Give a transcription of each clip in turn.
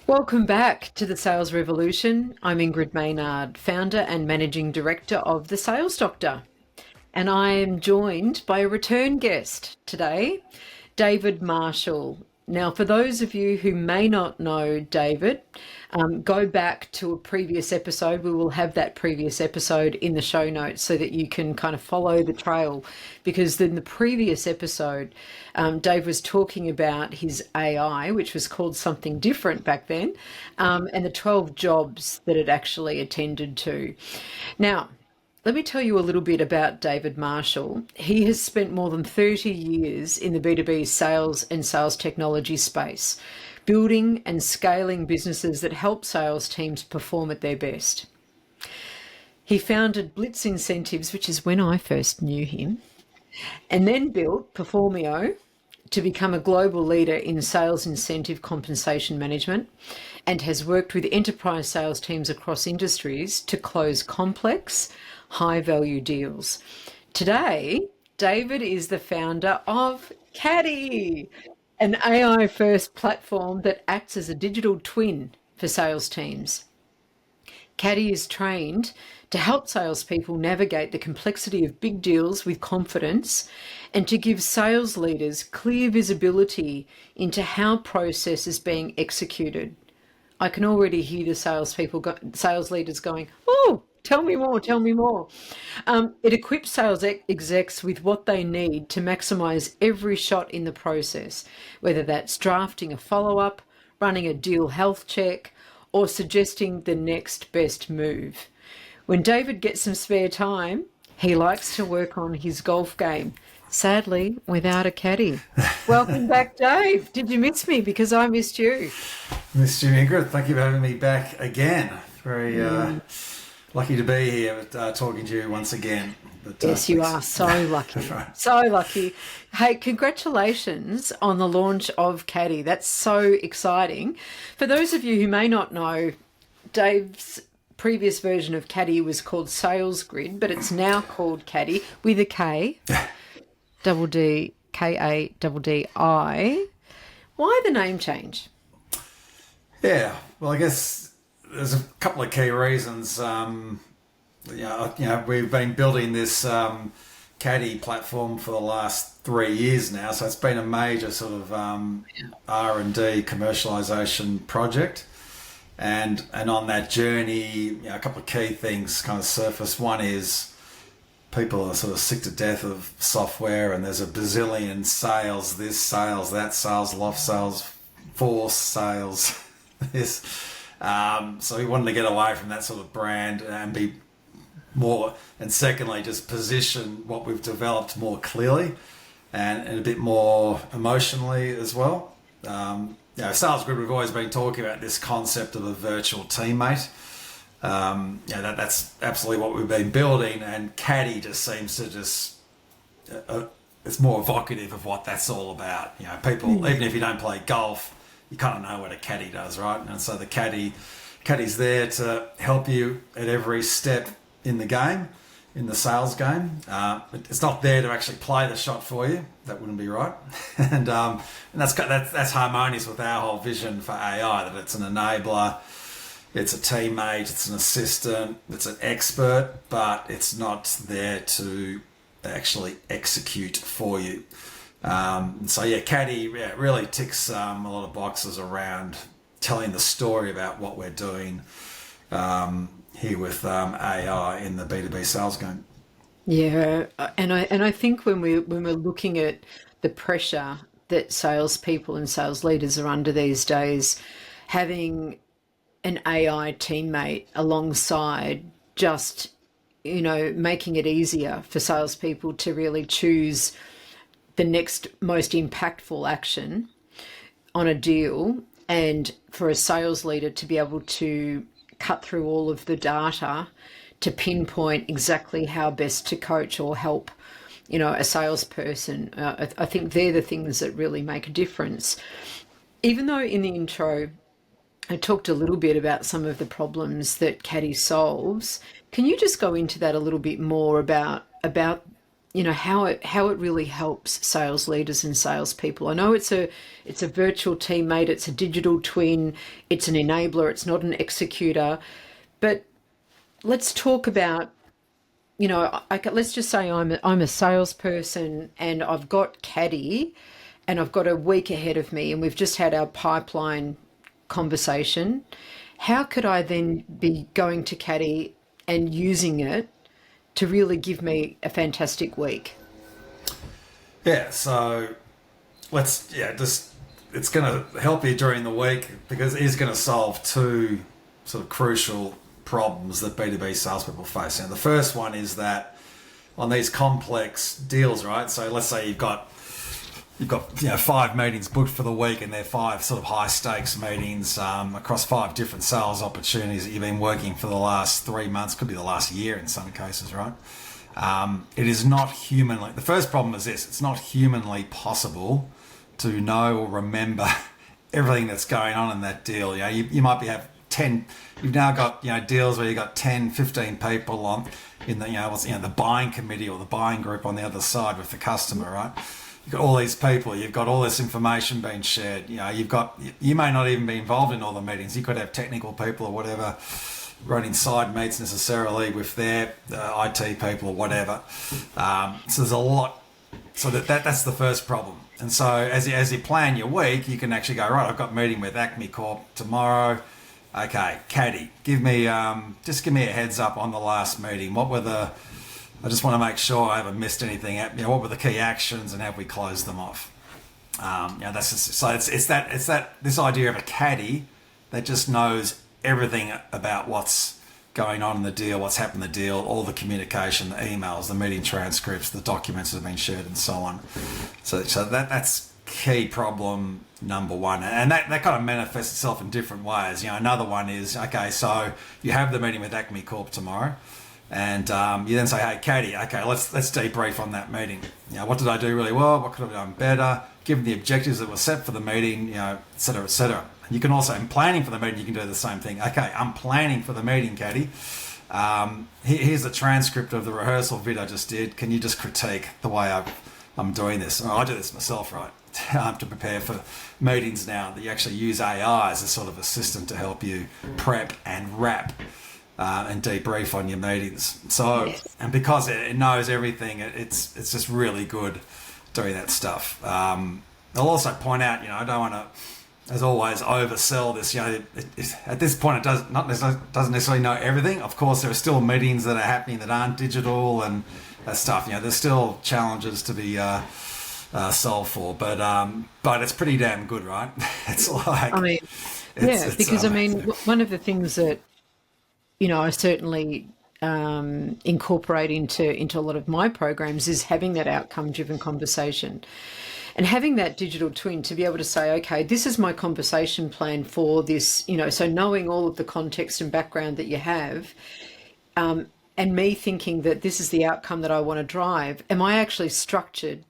Welcome back to the Sales Revolution. I'm Ingrid Maynard, founder and managing director of The Sales Doctor. And I am joined by a return guest today, David Marshall. Now, for those of you who may not know David, go back to a previous episode. We will have that previous episode in the show notes so that you can kind of follow the trail. Because in the previous episode, Dave was talking about his AI, which was called something different back then, and the 12 jobs that it actually attended to. Now, let me tell you a little bit about David Marshall. He has spent more than 30 years in the B2B sales and sales technology space, building and scaling businesses that help sales teams perform at their best. He founded Blitz Incentives, which is when I first knew him, and then built Performio to become a global leader in sales incentive compensation management, and has worked with enterprise sales teams across industries to close complex, high-value deals. Today, David is the founder of Caddy, an AI-first platform that acts as a digital twin for sales teams. Caddy is trained to help salespeople navigate the complexity of big deals with confidence and to give sales leaders clear visibility into how process is being executed. I can already hear the sales leaders going, "Oh, tell me more, tell me more." It equips sales execs with what they need to maximize every shot in the process, whether that's drafting a follow-up, running a deal health check, or suggesting the next best move. When David gets some spare time, he likes to work on his golf game, sadly without a caddy. Welcome back, Dave. Did you miss me? Because I missed you. Missed you, Ingrid. Thank you for having me back again. Very lucky to be here talking to you once again. But, yes, you are so lucky. Right. So lucky. Hey, congratulations on the launch of Caddy. That's so exciting. For those of you who may not know, Dave's previous version of Caddy was called Sales Grid, but it's now called Caddy with a K, double D, Kaddi. Why the name change? Yeah, well, I guess there's a couple of key reasons. We've been building this Caddy platform for the last 3 years now, so it's been a major sort of R&D commercialization project. And on that journey, a couple of key things kind of surface. One is people are sort of sick to death of software, and there's a bazillion sales, this sales, that sales, loft sales, force sales, this. So we wanted to get away from that sort of brand and be more, and secondly, just position what we've developed more clearly and a bit more emotionally as well. Sales Group, we've always been talking about this concept of a virtual teammate. That's absolutely what we've been building, and Caddy just seems to it's more evocative of what that's all about. People, even if you don't play golf, you kind of know what a caddy does, right? And so the caddy's there to help you at every step in the game, in the sales game. It's not there to actually play the shot for you. That wouldn't be right. and that's harmonious with our whole vision for AI, that it's an enabler, it's a teammate, it's an assistant, it's an expert, but it's not there to actually execute for you. Caddy really ticks a lot of boxes around telling the story about what we're doing here with AI in the B2B sales game. Yeah, and I think when we're looking at the pressure that salespeople and sales leaders are under these days, having an AI teammate alongside just making it easier for salespeople to really choose the next most impactful action on a deal, and for a sales leader to be able to cut through all of the data to pinpoint exactly how best to coach or help a salesperson. I think they're the things that really make a difference. Even though in the intro I talked a little bit about some of the problems that Caddy solves, can you just go into that a little bit more about how it really helps sales leaders and salespeople. I know it's a virtual teammate, it's a digital twin, it's an enabler, it's not an executor. But let's talk about, let's just say I'm a salesperson and I've got Caddy and I've got a week ahead of me and we've just had our pipeline conversation. How could I then be going to Caddy and using it to really give me a fantastic week? Yeah, so just it's going to help you during the week because it is going to solve two sort of crucial problems that B2B salespeople face. And the first one is that on these complex deals, right? So let's say you've got 5 meetings booked for the week, and they're 5 sort of high stakes meetings across 5 different sales opportunities that you've been working for the last 3 months, could be the last year in some cases, right? It is not humanly. The first problem is this: it's not humanly possible to know or remember everything that's going on in that deal. You might have 10. You've now got deals where you've got 10, 15 people on in the buying committee or the buying group on the other side with the customer, right? You've got all these people, you've got all this information being shared. You may not even be involved in all the meetings. You could have technical people or whatever running side meets necessarily with their IT people or whatever. So there's a lot. So that's the first problem. And so as you plan your week, you can actually go, right, I've got a meeting with Acme Corp tomorrow. Okay, Caddy, give me a heads up on the last meeting. I just want to make sure I haven't missed anything. What were the key actions and have we closed them off? It's this idea of a caddy that just knows everything about what's going on in the deal, what's happened in the deal, all the communication, the emails, the meeting transcripts, the documents that have been shared, and so on. So that's key problem number one, and that kind of manifests itself in different ways. Another one is, okay, so you have the meeting with Acme Corp tomorrow. And you then say, hey, Caddy, okay, let's debrief on that meeting. What did I do really well? What could I have done better? Given the objectives that were set for the meeting, et cetera, et cetera. You can also, in planning for the meeting, you can do the same thing. Okay, I'm planning for the meeting, Caddy. Here's a transcript of the rehearsal vid I just did. Can you just critique the way I'm doing this? I do this myself, right? To prepare for meetings now, that you actually use AI as a sort of assistant to help you prep and wrap and debrief on your meetings. So, yes. And because it knows everything, it's just really good doing that stuff. I'll also point out, I don't want to, as always, oversell this. At this point, it doesn't necessarily know everything. Of course, there are still meetings that are happening that aren't digital and that stuff. There's still challenges to be solved for, but it's pretty damn good, right? It's like, one of the things that I certainly incorporate into a lot of my programs is having that outcome-driven conversation and having that digital twin to be able to say, okay, this is my conversation plan for this, so knowing all of the context and background that you have, and me thinking that this is the outcome that I want to drive. Am I actually structured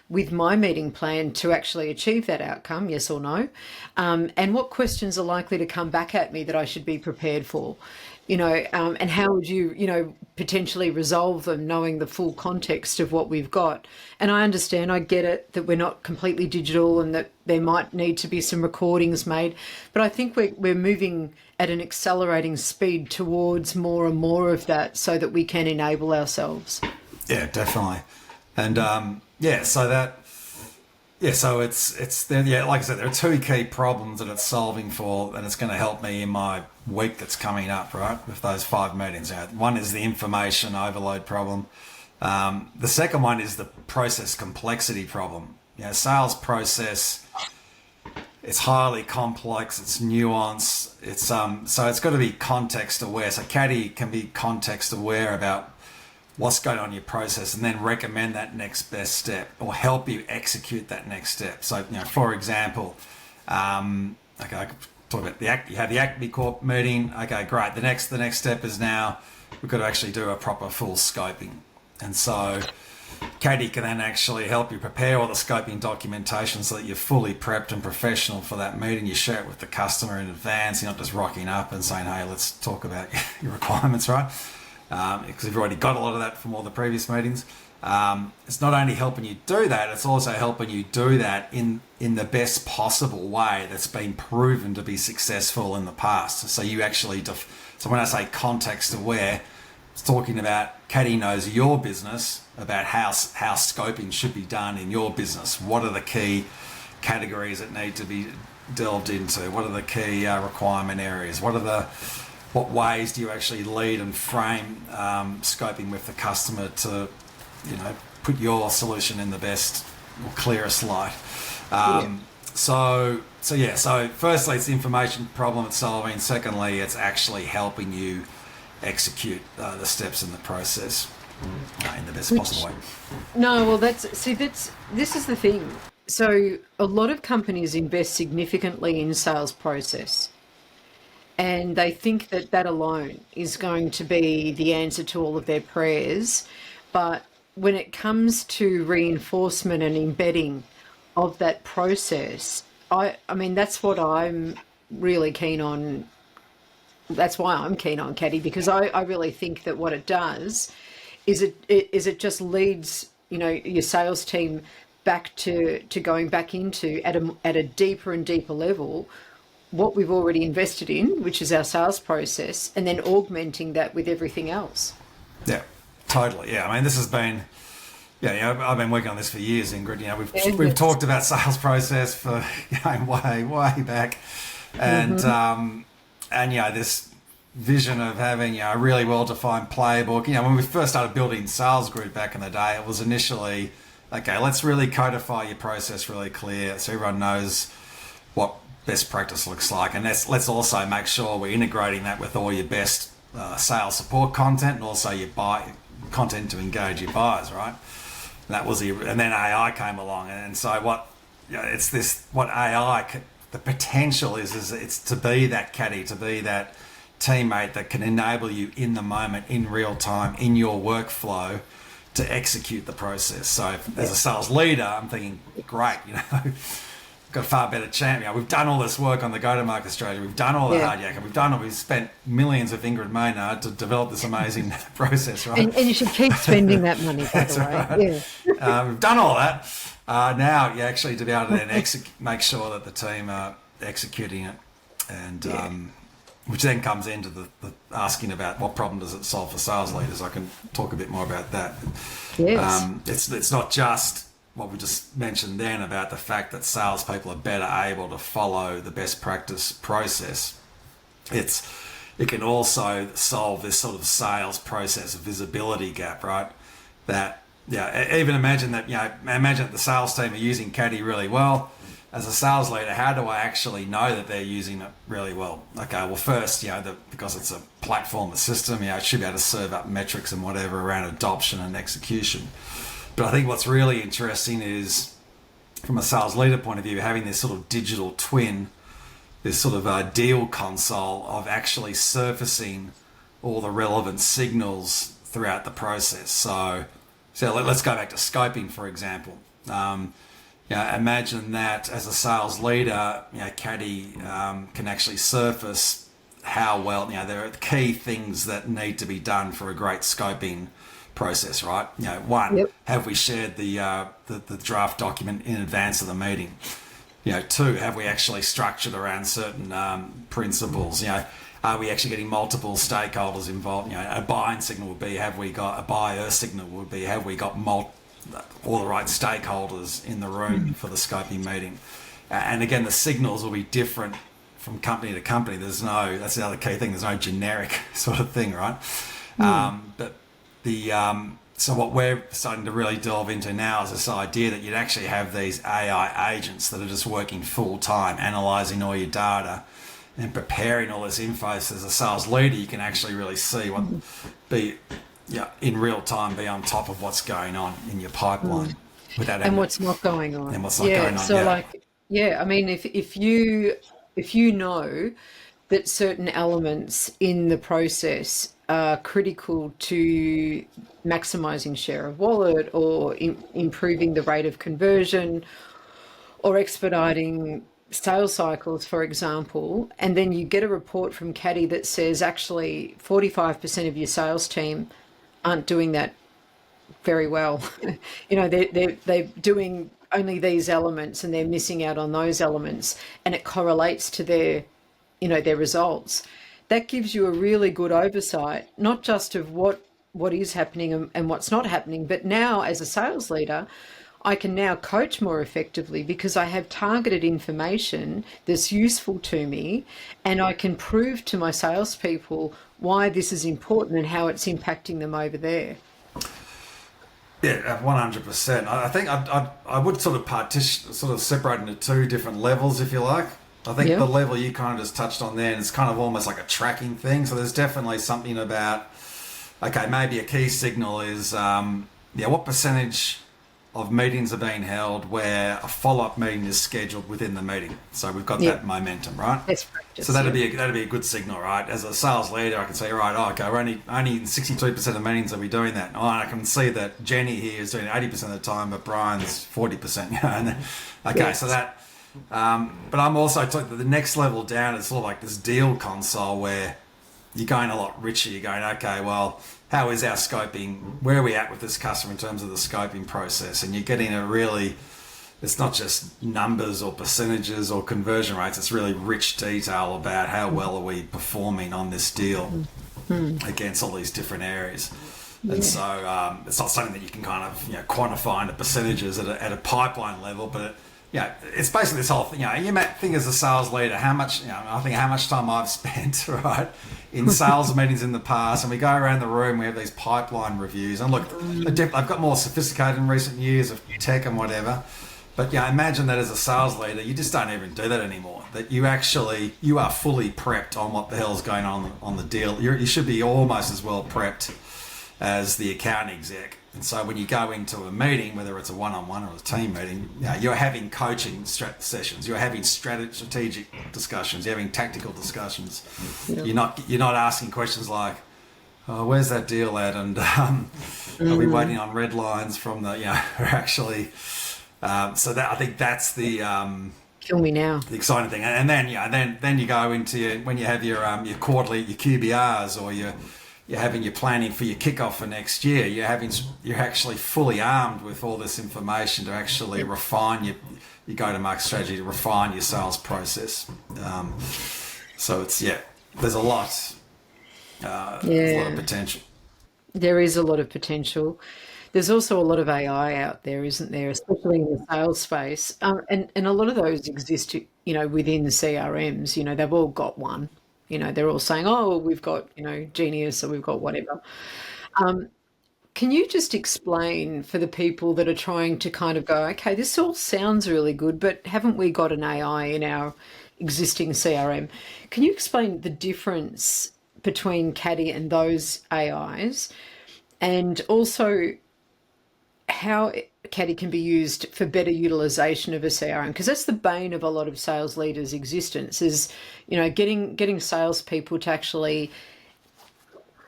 with my meeting plan to actually achieve that outcome, yes or no? And what questions are likely to come back at me that I should be prepared for? And how would you, potentially resolve them knowing the full context of what we've got? And I understand, I get it, that we're not completely digital and that there might need to be some recordings made, but I think we're moving at an accelerating speed towards more and more of that so that we can enable ourselves. Yeah, definitely. And so it's there. Yeah, like I said, there are 2 key problems that it's solving for, and it's going to help me in my week that's coming up, right, with those 5 meetings. One is the information overload problem. The second one is the process complexity problem. Sales process, it's highly complex, it's nuanced, it's so it's got to be context aware. So Caddy can be context aware about what's going on in your process and then recommend that next best step or help you execute that next step. So, for example, I could talk about you have the Acme Corp meeting. Okay, great. The next step is now we've got to actually do a proper full scoping. And so Caddy can then actually help you prepare all the scoping documentation so that you're fully prepped and professional for that meeting. You share it with the customer in advance. You're not just rocking up and saying, hey, let's talk about your requirements, right? Because you've already got a lot of that from all the previous meetings. It's not only helping you do that, it's also helping you do that in the best possible way that's been proven to be successful in the past. So you actually, so when I say context aware, it's talking about Caddy knows your business, about how scoping should be done in your business. What are the key categories that need to be delved into? What are the key requirement areas? What ways do you actually lead and frame scoping with the customer to, put your solution in the best or clearest light? So firstly, it's the information problem it's solving. Secondly, it's actually helping you execute the steps in the process in the best possible way. No, well, this is the thing. So a lot of companies invest significantly in sales process, and they think that that alone is going to be the answer to all of their prayers. But when it comes to reinforcement and embedding of that process, I mean, that's what I'm really keen on. That's why I'm keen on Caddy, because I really think that what it does is it just leads, your sales team back to going back into at a deeper and deeper level what we've already invested in, which is our sales process, and then augmenting that with everything else. Yeah, totally. Yeah, I mean, this has been, I've been working on this for years, Ingrid. We've talked about sales process for way back, and this vision of having a really well-defined playbook. When we first started building Sales Group back in the day, it was initially, okay, let's really codify your process really clear so everyone knows what best practice looks like, and let's also make sure we're integrating that with all your best sales support content and also your buy content to engage your buyers, right? And then AI came along, and so what AI, the potential is it's to be that Caddy, to be that teammate that can enable you in the moment, in real time, in your workflow to execute the process. So as a sales leader, I'm thinking, great, got a far better chance. We've done all this work on the go-to-market strategy. We've done all the hard yakking. We've spent millions with Ingrid Maynard to develop this amazing process, right? And you should keep spending that money, by the way. Right. Yeah. We've done all that. Now you actually to be able to then make sure that the team are executing it, and which then comes into the asking about what problem does it solve for sales leaders. I can talk a bit more about that. Yes. It's not just what we just mentioned then about the fact that salespeople are better able to follow the best practice process. It can also solve this sort of sales process visibility gap, right? That even imagine that the sales team are using Caddy really well. As a sales leader, how do I actually know that they're using it really well? Okay, well first, because it's a platform, a system, it should be able to serve up metrics and whatever around adoption and execution. But I think what's really interesting is, from a sales leader point of view, having this sort of digital twin, this sort of a deal console of actually surfacing all the relevant signals throughout the process. So let's go back to scoping, for example. Imagine that as a sales leader, Caddy can actually surface how well, there are key things that need to be done for a great scoping process, right? One, have we shared the draft document in advance of the meeting? Two, have we actually structured around certain principles? Are we actually getting multiple stakeholders involved? A buying signal would be, have we got a buyer signal would be, have we got all the right stakeholders in the room for the scoping meeting? And again, the signals will be different from company to company. That's the other key thing. There's no generic sort of thing, right? So what we're starting to really delve into now is this idea that you'd actually have these AI agents that are just working full time, analysing all your data and preparing all this info. So as a sales leader, you can actually really see in real time, be on top of what's going on in your pipeline. What's not going on. And what's not going on. So I mean, if you know that certain elements in the process are critical to maximizing share of wallet or improving the rate of conversion or expediting sales cycles, for example, and then you get a report from Caddy that says actually 45% of your sales team aren't doing that very well. They're doing only these elements and they're missing out on those elements, and it correlates to their results. That gives you a really good oversight, not just of what is happening and what's not happening, but now as a sales leader, I can now coach more effectively because I have targeted information that's useful to me, and I can prove to my salespeople why this is important and how it's impacting them over there. Yeah, 100%. I think I would sort of separate into two different levels, if you like. I think Yeah. the level you kind of just touched on there is kind of almost like a tracking thing. So there's definitely something about, okay, maybe a key signal is, what percentage of meetings are being held where a follow-up meeting is scheduled within the meeting. So we've got Yeah. that momentum, right? Best practice. So that'd Yeah. be a good signal, right? As a sales leader, I can say, right, okay, we're only 62% of meetings are we doing that. Oh, and I can see that Jenny here is doing 80% of the time, but Brian's 40%. And then, okay, Yes. so that. But I'm also talking the next level down. It's sort of like this deal console where you're going a lot richer. You're going, okay, well, how is our scoping? Where are we at with this customer in terms of the scoping process? And you're getting a really, it's not just numbers or percentages or conversion rates. It's really rich detail about how well are we performing on this deal against all these different areas. And so it's not something that you can kind of quantify into percentages at a pipeline level, but it's basically this whole thing. You might think as a sales leader, how much time I've spent right in sales meetings in the past, and we go around the room, we have these pipeline reviews, and look, I've got more sophisticated in recent years of tech and whatever. But imagine that as a sales leader, you just don't even do that anymore. That you are fully prepped on what the hell's going on the deal. You should be almost as well prepped as the account exec. And so when you go into a meeting, whether it's a one-on-one or a team meeting, you're having coaching sessions, you're having strategic discussions, you're having tactical discussions. Yeah. You're not asking questions like, "Oh, where's that deal at?" And are we waiting on red lines from the actually. So that I think that's the Kill me now. the exciting thing. And then you go into when you have your quarterly, your QBRs, or you're having your planning for your kickoff for next year. You're actually fully armed with all this information to actually refine your go-to-market strategy, to refine your sales process. So there's a lot. There's a lot of potential. There is a lot of potential. There's also a lot of AI out there, isn't there? Especially in the sales space, and a lot of those exist, within the CRMs. They've all got one. They're all saying, "Oh, we've got Genius, or we've got whatever." Can you just explain for the people that are trying to kind of go, "Okay, this all sounds really good, but haven't we got an AI in our existing CRM?" Can you explain the difference between Caddy and those AIs, and also how Caddy can be used for better utilization of a CRM? Because that's the bane of a lot of sales leaders' existence is, getting salespeople to actually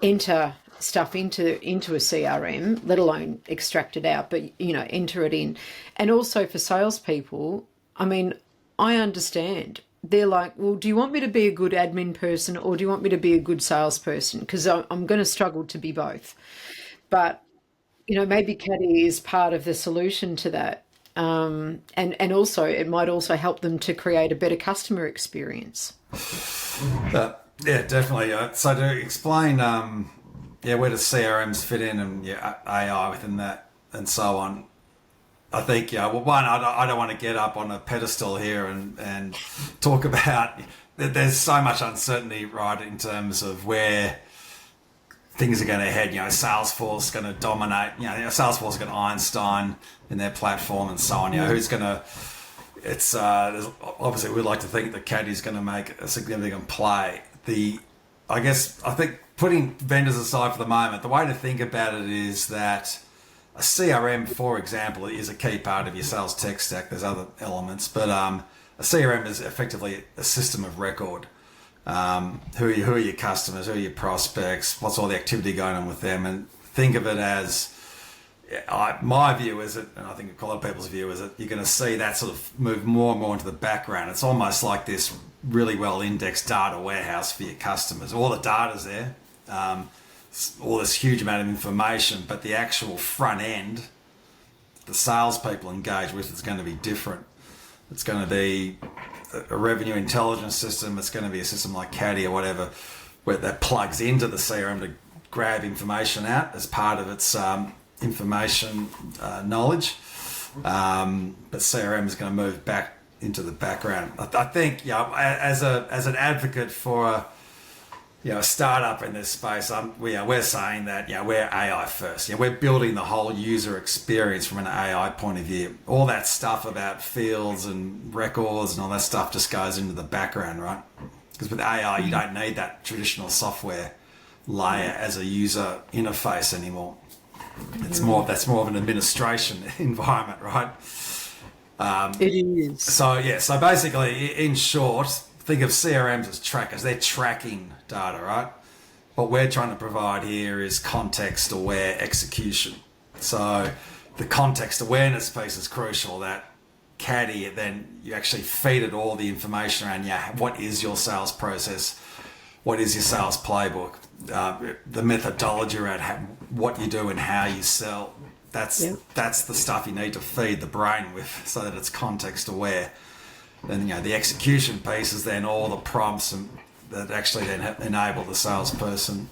enter stuff into a CRM, let alone extract it out, but enter it in. And also for salespeople, I mean, I understand. They're like, well, do you want me to be a good admin person or do you want me to be a good salesperson? Because I'm going to struggle to be both. But maybe Caddy is part of the solution to that. And also it might also help them to create a better customer experience. Yeah, definitely. So to explain, where does CRMs fit in and AI within that and so on. I think, one, I don't want to get up on a pedestal here and talk about, there's so much uncertainty, right, in terms of where things are going to head. Salesforce is going to dominate. Salesforce is going to Einstein in their platform and so on. Who's going to? It's obviously we'd like to think that Caddy's going to make a significant play. I think putting vendors aside for the moment, the way to think about it is that a CRM, for example, is a key part of your sales tech stack. There's other elements, but a CRM is effectively a system of record. Who are your customers? Who are your prospects? What's all the activity going on with them? And think of it as, my view is that, and I think a lot of people's view is that you're going to see that sort of move more and more into the background. It's almost like this really well indexed data warehouse for your customers. All the data's there, all this huge amount of information, but the actual front end, the salespeople engage with, is going to be different. It's going to be a revenue intelligence system. It's going to be a system like Caddy or whatever, where that plugs into the CRM to grab information out as part of its information knowledge. But CRM is going to move back into the background. I think, as an advocate for a startup in this space, we're saying that we're AI first. We're building the whole user experience from an AI point of view. All that stuff about fields and records and all that stuff just goes into the background, right? Because with AI, you don't need that traditional software layer as a user interface anymore. That's more of an administration environment, right? It is. So basically, in short, think of CRMs as trackers. They're tracking data, right? What we're trying to provide here is context-aware execution. So the context awareness piece is crucial. That Caddy, then you actually feed it all the information around, what is your sales process? What is your sales playbook? The methodology around what you do and how you sell. That's the stuff you need to feed the brain with, so that it's context aware. Then the execution piece is then all the prompts that actually then enable the salesperson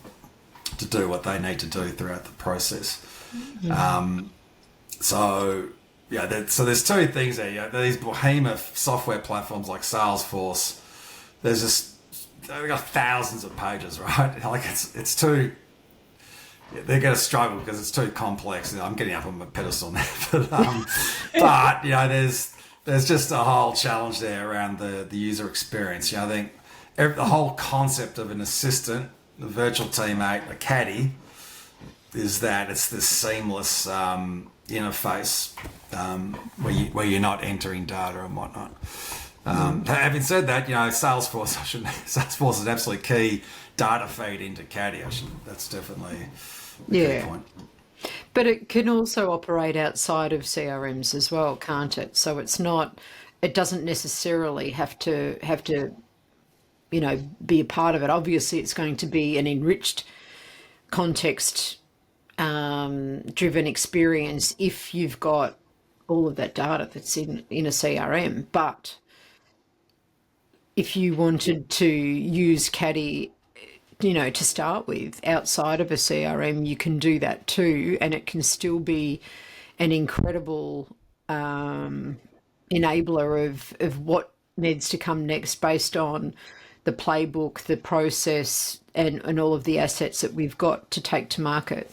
to do what they need to do throughout the process. So there's two things there. These behemoth software platforms like Salesforce, they've got thousands of pages, right? Like it's too. They're going to struggle because it's too complex. I'm getting up on my pedestal now, but there's just a whole challenge there around the user experience. I think the whole concept of an assistant, a virtual teammate, a Caddy, is that it's this seamless interface where you're not entering data and whatnot. Having said that, Salesforce is an absolute key data feed into Caddy. That's definitely a key point. But it can also operate outside of CRMs as well, can't it? So it doesn't necessarily have to be a part of it. Obviously, it's going to be an enriched context driven experience if you've got all of that data that's in a CRM. But if you wanted to use Caddy, to start with, outside of a CRM, you can do that too, and it can still be an incredible enabler of what needs to come next based on the playbook, the process, and all of the assets that we've got to take to market.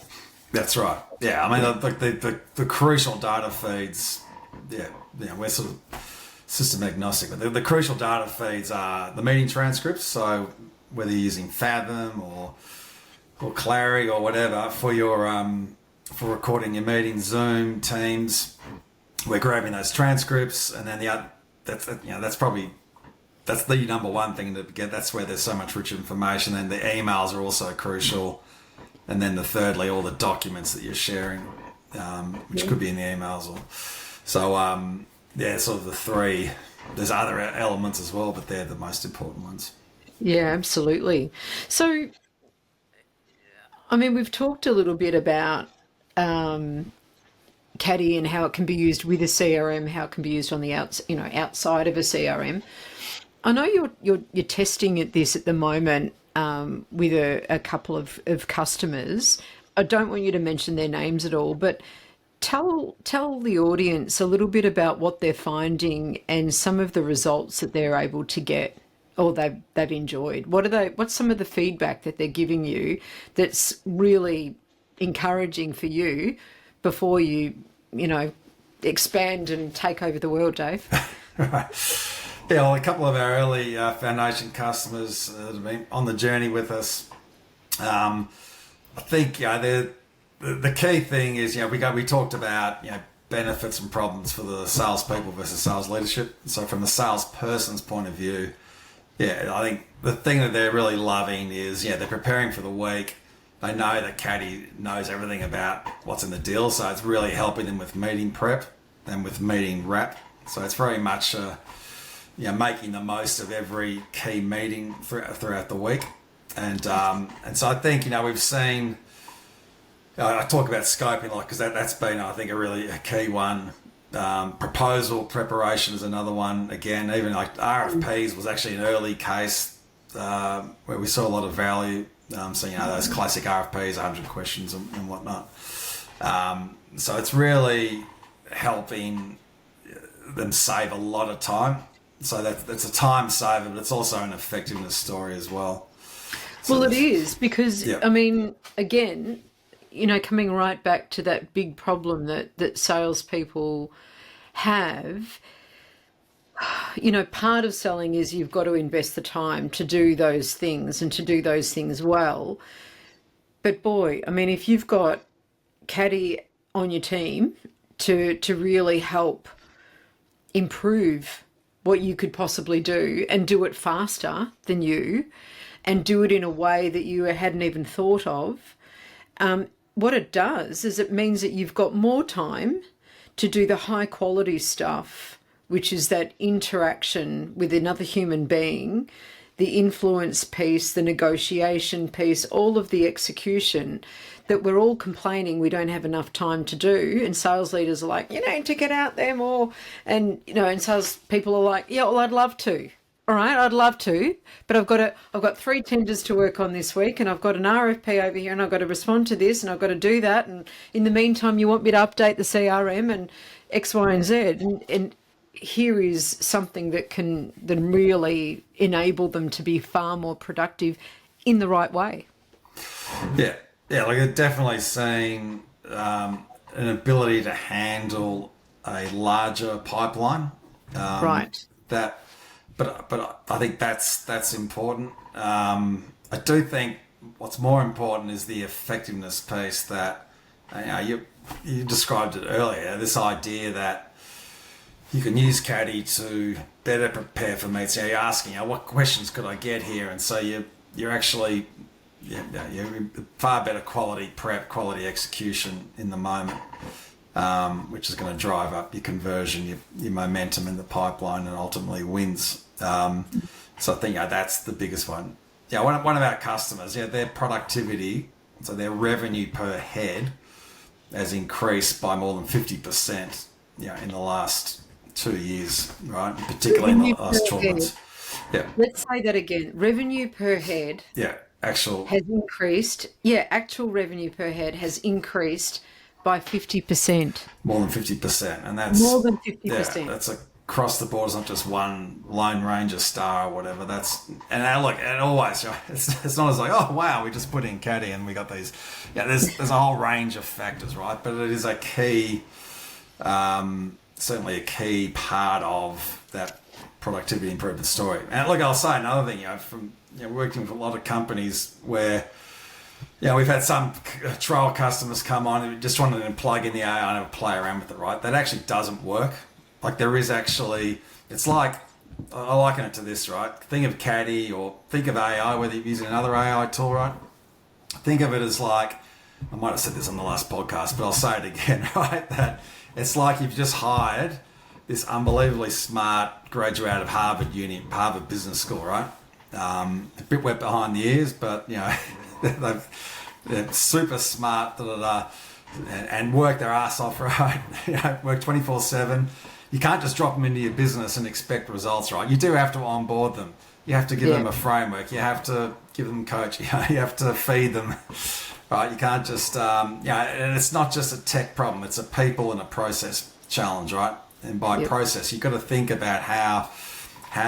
That's right. Yeah, I mean, the crucial data feeds, we're sort of system agnostic, but the crucial data feeds are the meeting transcripts. So whether you're using Fathom or Clary or whatever for your for recording your meetings, Zoom, Teams, we're grabbing those transcripts, and then that's the number one thing to get. That's where there's so much rich information. And the emails are also crucial, and then thirdly, all the documents that you're sharing, which could be in the emails, sort of the three. There's other elements as well, but they're the most important ones. Yeah, absolutely. So, I mean, we've talked a little bit about Caddy and how it can be used with a CRM, how it can be used on the outside of a CRM. I know you're testing this at the moment with a couple of customers. I don't want you to mention their names at all, but tell the audience a little bit about what they're finding and some of the results that they're able to get or they've enjoyed. What's some of the feedback that they're giving you that's really encouraging for you before you expand and take over the world, Dave? Right. Yeah, well, a couple of our early foundation customers that have been on the journey with us, I think the key thing is we talked about benefits and problems for the salespeople versus sales leadership. So from the salesperson's point of view, I think the thing that they're really loving is they're preparing for the week. They know that Caddy knows everything about what's in the deal, so it's really helping them with meeting prep and with meeting wrap. So it's very much making the most of every key meeting throughout the week. And so I think we've seen. I talk about scoping a lot because that's been, I think, a key one. Proposal preparation is another one. Again, even like RFPs was actually an early case where we saw a lot of value. So those classic RFPs, 100 questions and whatnot. So it's really helping them save a lot of time. So that's a time saver, but it's also an effectiveness story as well. Well, it is because, Yeah. I mean, again, coming right back to that big problem that salespeople have, part of selling is you've got to invest the time to do those things and to do those things well. But boy, I mean, if you've got Caddy on your team to really help improve what you could possibly do and do it faster than you and do it in a way that you hadn't even thought of, what it does is it means that you've got more time to do the high quality stuff, which is that interaction with another human being, the influence piece, the negotiation piece, all of the execution that we're all complaining we don't have enough time to do. And sales leaders are like, you need to get out there more. And, and sales people are like, yeah, well, I'd love to. All right, I'd love to, but I've got 3 tenders to work on this week, and I've got an RFP over here, and I've got to respond to this, and I've got to do that. And in the meantime, you want me to update the CRM and X, Y, and Z. And here is something that can then really enable them to be far more productive in the right way. Yeah, like it's definitely seeing an ability to handle a larger pipeline. Right. But I think that's important. I do think what's more important is the effectiveness piece that you described it earlier. This idea that you can use Caddy to better prepare for meetings. You're asking, what questions could I get here, and so you're actually you're far better quality prep, quality execution in the moment. Which is going to drive up your conversion, your momentum in the pipeline, and ultimately wins. So I think that's the biggest one. One of our customers, their productivity, so their revenue per head, has increased by more than 50%. In the last 2 years, right? Particularly in the last 12 months. Yeah. Let's say that again. Revenue per head. Actual has increased. Actual revenue per head has increased by 50%. More than 50%, and that's more than 50%. Yeah, that's across the board. It's not just one Lone Ranger star or whatever. And look, and always, it's not as like, oh wow, we just put in Caddy and we got these. There's a whole range of factors, right? But it is a key, certainly a key part of that productivity improvement story. And look, I'll say another thing. From working with a lot of companies where. We've had some trial customers come on and just wanted to plug in the AI and play around with it, right? That actually doesn't work. Like there is actually, it's like, I liken it to this, right? Think of Caddy or think of AI, whether you're using another AI tool, right? Think of it as like, I might have said this on the last podcast, but I'll say it again, right? That it's like you've just hired this unbelievably smart graduate out of Harvard Business School, right? A bit wet behind the ears, but they're super smart, and work their ass off, right? Work 24/7. You can't just drop them into your business and expect results, right? You do have to onboard them. You have to give them a framework. You have to give them coach. You have to feed them, right? You can't just, and it's not just a tech problem. It's a people and a process challenge, right? And by process, you've got to think about how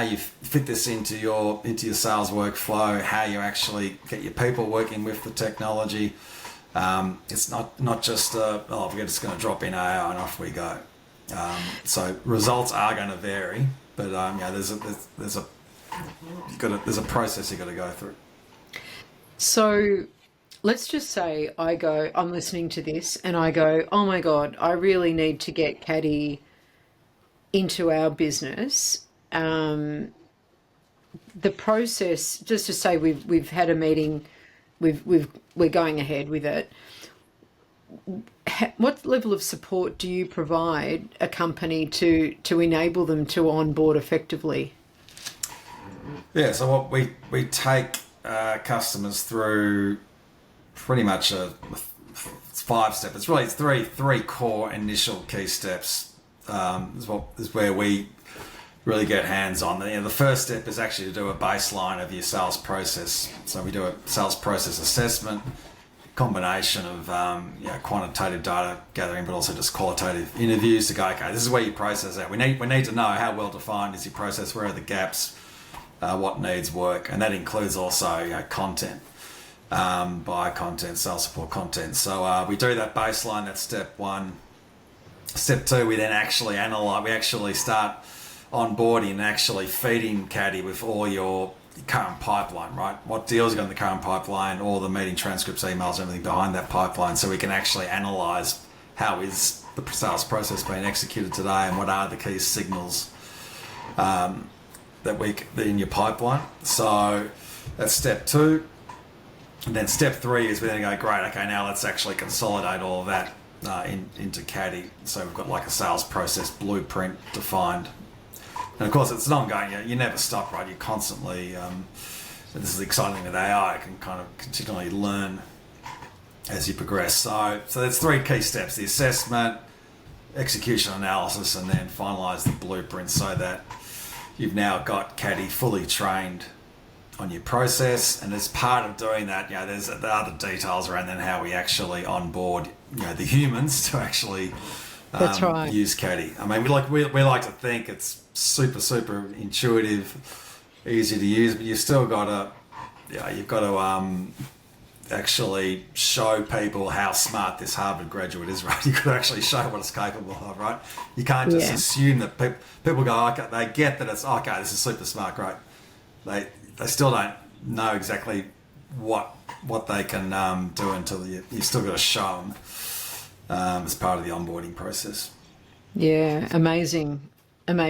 you fit this into your sales workflow, how you actually get your people working with the technology. It's not just we're just going to drop in AI and off we go. So results are going to vary, but there's a process you got to go through. So let's just say I'm listening to this and I go, oh my God, I really need to get Caddy into our business. The process, just to say we've had a meeting, we're going ahead with it. What level of support do you provide a company to enable them to onboard effectively? So what we take customers through pretty much it's 5 step. It's three core initial key steps. Is where we really get hands on. The first step is actually to do a baseline of your sales process. So we do a sales process assessment, combination of quantitative data gathering, but also just qualitative interviews to go, okay, this is where your process at. We need to know how well defined is your process, where are the gaps, what needs work, and that includes also content, buyer content, sales support content. So we do that baseline. That's step one. Step two, we then actually analyze. We actually start onboarding and actually feeding Caddy with all your current pipeline, right? What deals you got in the current pipeline, all the meeting transcripts, emails, everything behind that pipeline, so we can actually analyze how is the sales process being executed today and what are the key signals that in your pipeline. So that's step two. And then step three is we're going to go, great, okay, now let's actually consolidate all of that into Caddy. So we've got like a sales process blueprint defined. And of course, it's an ongoing, you never stop, right? You're constantly, this is the exciting thing with AI, you can kind of continually learn as you progress. So that's three key steps: the assessment, execution analysis, and then finalize the blueprint so that you've now got Caddy fully trained on your process. And as part of doing that, there's the other details around then how we actually onboard, the humans to actually That's right. use Caddy. I mean, we like to think it's super intuitive, easy to use, but you've still got to actually show people how smart this Harvard graduate is, right? You've got to actually show what it's capable of, right? You can't just assume that people go, okay, they get that it's okay, this is super smart, great. They still don't know exactly what they can do until you've still got to show them as part of the onboarding process. Yeah, amazing. And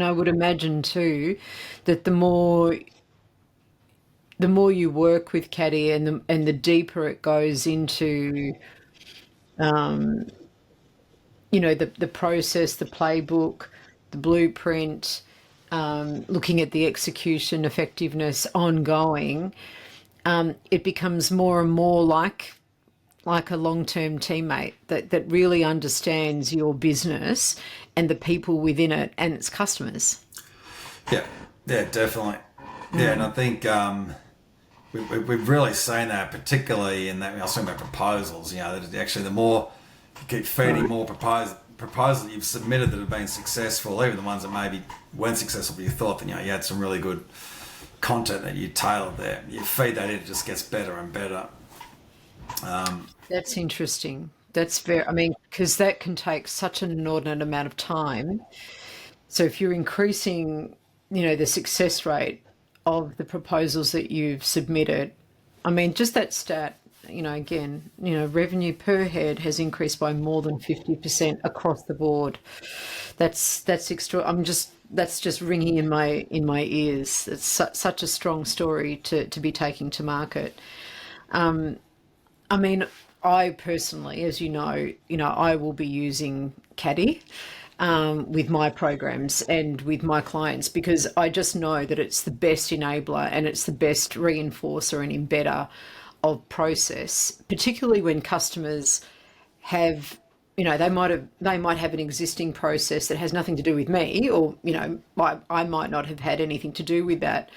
I would imagine too that the more you work with Caddy and the deeper it goes into the process, the playbook, the blueprint, looking at the execution effectiveness ongoing, it becomes more and more like a long-term teammate that really understands your business and the people within it and its customers. Yeah, definitely. Yeah, and I think we've really seen that, particularly in that, I was talking about proposals, that actually the more you keep feeding more proposals that you've submitted that have been successful, even the ones that maybe weren't successful, but you thought that, you had some really good content that you tailored there. You feed that in, it just gets better and better. That's interesting. That's because that can take such an inordinate amount of time. So if you're increasing, the success rate of the proposals that you've submitted, just that stat, again, revenue per head has increased by more than 50% across the board. That's extra. That's just ringing in my ears. It's such a strong story to be taking to market. I personally, as I will be using Caddy with my programs and with my clients, because I just know that it's the best enabler and it's the best reinforcer and embedder of process, particularly when customers have, they might have an existing process that has nothing to do with me, or, I might not have had anything to do with that.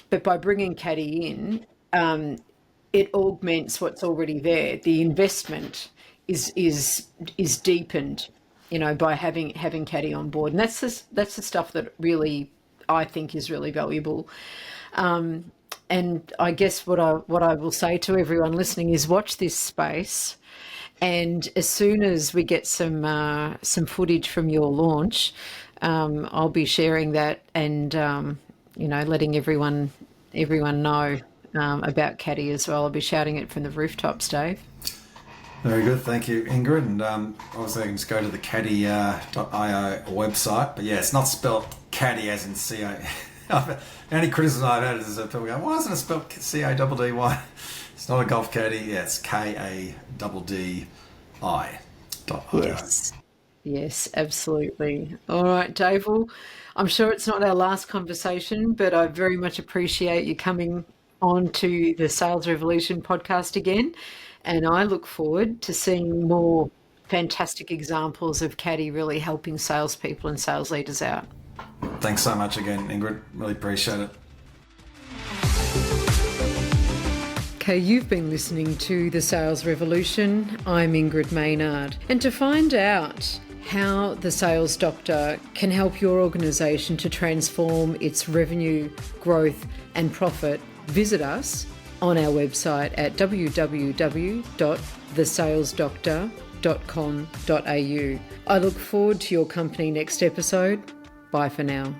But by bringing Caddy in, it augments what's already there. The investment is deepened, by having Caddy on board, and that's the stuff that really I think is really valuable. And I guess what I will say to everyone listening is watch this space, and as soon as we get some footage from your launch, I'll be sharing that and letting everyone know about Caddy as well. I'll be shouting it from the rooftops, Dave. Very good, thank you, Ingrid. And obviously, I can just go to the Caddy.io website. But yeah, it's not spelled Caddy as in C-A. Any criticism I've had is that people go, why isn't it spelled C-A-D-D-Y? It's not a golf caddy. Yeah, it's K-A-D-D-I. Yes, absolutely. All right, Dave. Well, I'm sure it's not our last conversation, but I very much appreciate you coming on to the Sales Revolution podcast again. And I look forward to seeing more fantastic examples of Caddy really helping salespeople and sales leaders out. Thanks so much again, Ingrid. Really appreciate it. Okay, you've been listening to The Sales Revolution. I'm Ingrid Maynard. And to find out how the Sales Doctor can help your organisation to transform its revenue, growth and profit, visit us on our website at www.thesalesdoctor.com.au. I look forward to your company next episode. Bye for now.